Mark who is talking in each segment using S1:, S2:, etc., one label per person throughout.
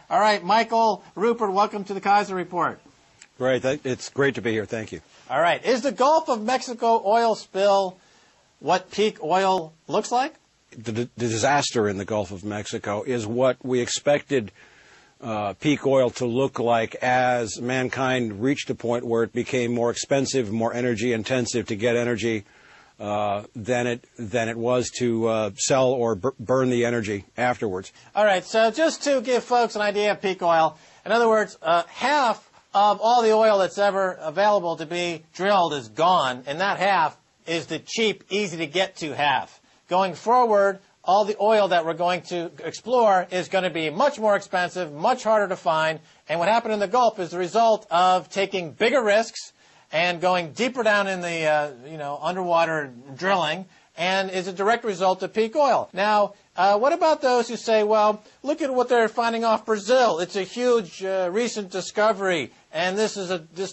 S1: All right, Michael, Ruppert, welcome to the Keiser Report.
S2: Great. It's great to be here. Thank you.
S1: All right. Is the Gulf of Mexico oil spill what peak oil looks like?
S2: The disaster in the Gulf of Mexico is what we expected peak oil to look like as mankind reached a point where it became more expensive, more energy intensive to get energy than it was to sell or burn the energy afterwards.
S1: All right. So just to give folks an idea of peak oil, in other words, half of all the oil that's ever available to be drilled is gone, and that half is the cheap, easy-to-get-to half. Going forward, all the oil that we're going to explore is going to be much more expensive, much harder to find, and what happened in the Gulf is the result of taking bigger risks and going deeper down in the underwater drilling, and is a direct result of peak oil. Now, what about those who say, well, look at what they're finding off Brazil. It's a huge recent discovery, and this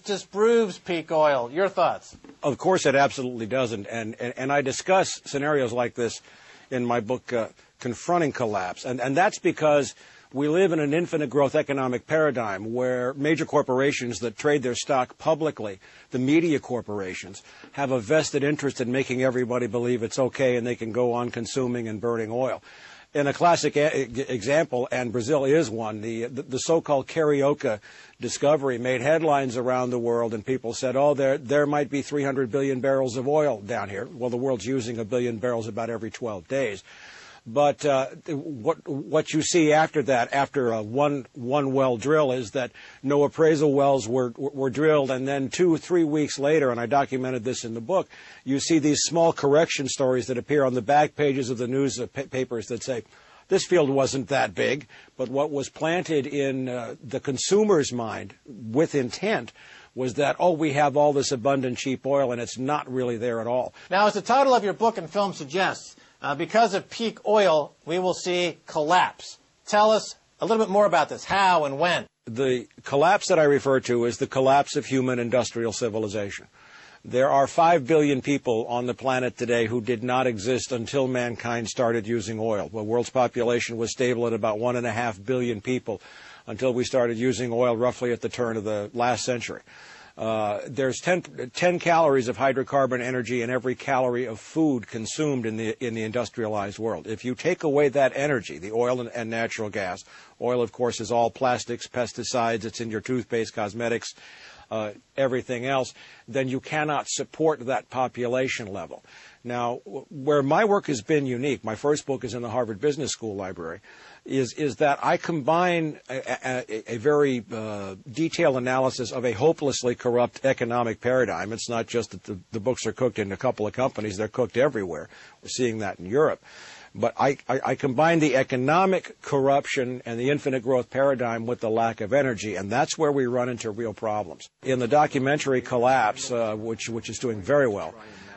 S1: disproves peak oil. Your thoughts?
S2: Of course, it absolutely doesn't, and I discuss scenarios like this in my book, Confronting Collapse, and that's because we live in an infinite growth economic paradigm where major corporations that trade their stock publicly, the media corporations, have a vested interest in making everybody believe it's okay and they can go on consuming and burning oil. In a classic example, and Brazil is one, the so-called Carioca discovery made headlines around the world, and people said, oh, there might be 300 billion barrels of oil down here. Well, the world's using 1 billion barrels about every 12 days. But what you see after that, after a one well drill, is that no appraisal wells were drilled, and then 2 or 3 weeks later, and I documented this in the book, you see these small correction stories that appear on the back pages of the news papers that say, this field wasn't that big, but what was planted in the consumer's mind with intent was that, oh, we have all this abundant cheap oil, and it's not really there at all.
S1: Now, as the title of your book and film suggests, because of peak oil, we will see collapse. Tell us a little bit more about this. How and when?
S2: The collapse that I refer to is the collapse of human industrial civilization. There are 5 billion people on the planet today who did not exist until mankind started using oil. The world's population was stable at about 1.5 billion people until we started using oil roughly at the turn of the last century. There's 10 calories of hydrocarbon energy in every calorie of food consumed in the industrialized world. If you take away that energy, the oil and natural gas, oil, of course, is all plastics, pesticides, it's in your toothpaste, cosmetics, everything else, then you cannot support that population level. Now, where my work has been unique, my first book is in the Harvard Business School library, is that I combine a very detailed analysis of a hopelessly corrupt economic paradigm. It's not just that the books are cooked in a couple of companies, they're cooked everywhere. We're seeing that in Europe. But I combine the economic corruption and the infinite growth paradigm with the lack of energy, and that's where we run into real problems. In the documentary Collapse, which is doing very well,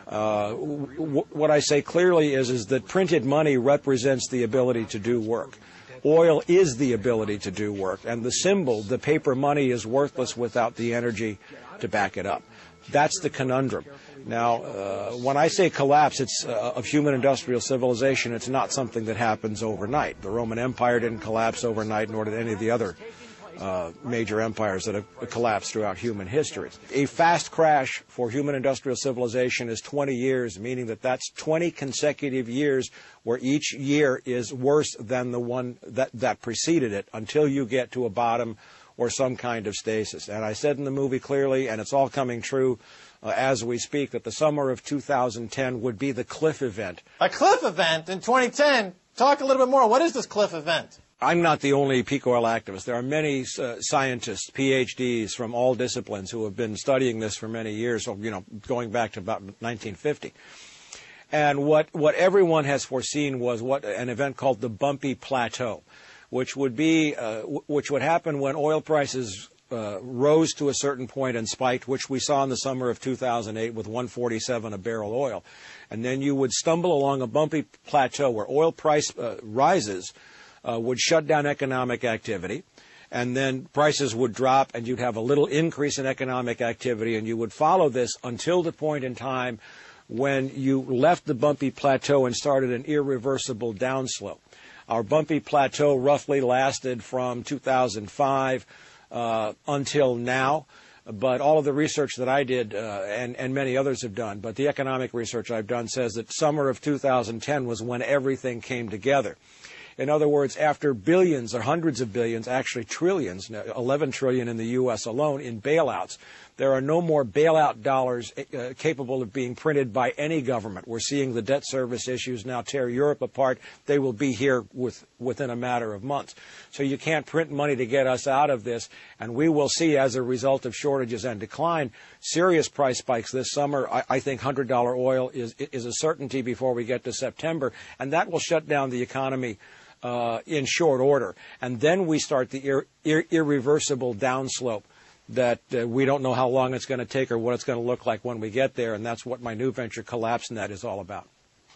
S2: what I say clearly is that printed money represents the ability to do work. Oil is the ability to do work, and the symbol, the paper money, is worthless without the energy to back it up. That's the conundrum. Now, when I say collapse, it's of human industrial civilization. It's not something that happens overnight. The Roman Empire didn't collapse overnight, nor did any of the other major empires that have collapsed throughout human history. A fast crash for human industrial civilization is 20 years, meaning that that's 20 consecutive years where each year is worse than the one that preceded it until you get to a bottom or some kind of stasis. And I said in the movie clearly, and it's all coming true as we speak, that the summer of 2010 would be the cliff event.
S1: A cliff event in 2010? Talk a little bit more. What is this cliff event?
S2: I'm not the only peak oil activist. There are many scientists, PhDs from all disciplines who have been studying this for many years, going back to about 1950. And what everyone has foreseen was an event called the bumpy plateau, which would happen when oil prices rose to a certain point and spiked, which we saw in the summer of 2008 with $147 a barrel oil. And then you would stumble along a bumpy plateau where oil price rises would shut down economic activity, and then prices would drop, and you'd have a little increase in economic activity, and you would follow this until the point in time when you left the bumpy plateau and started an irreversible downslope. Our bumpy plateau roughly lasted from 2005 until now. But all of the research that I did, and many others have done, but the economic research I've done says that summer of 2010 was when everything came together. In other words, after billions or hundreds of billions, actually trillions, 11 trillion in the U.S. alone in bailouts, there are no more bailout dollars capable of being printed by any government. We're seeing the debt service issues now tear Europe apart. They will be here within a matter of months. So you can't print money to get us out of this, and we will see, as a result of shortages and decline, serious price spikes this summer. I think $100 oil is a certainty before we get to September, and that will shut down the economy in short order. And then we start the irreversible downslope that we don't know how long it's going to take or what it's going to look like when we get there, and that's what my new venture, CollapseNet, is all about.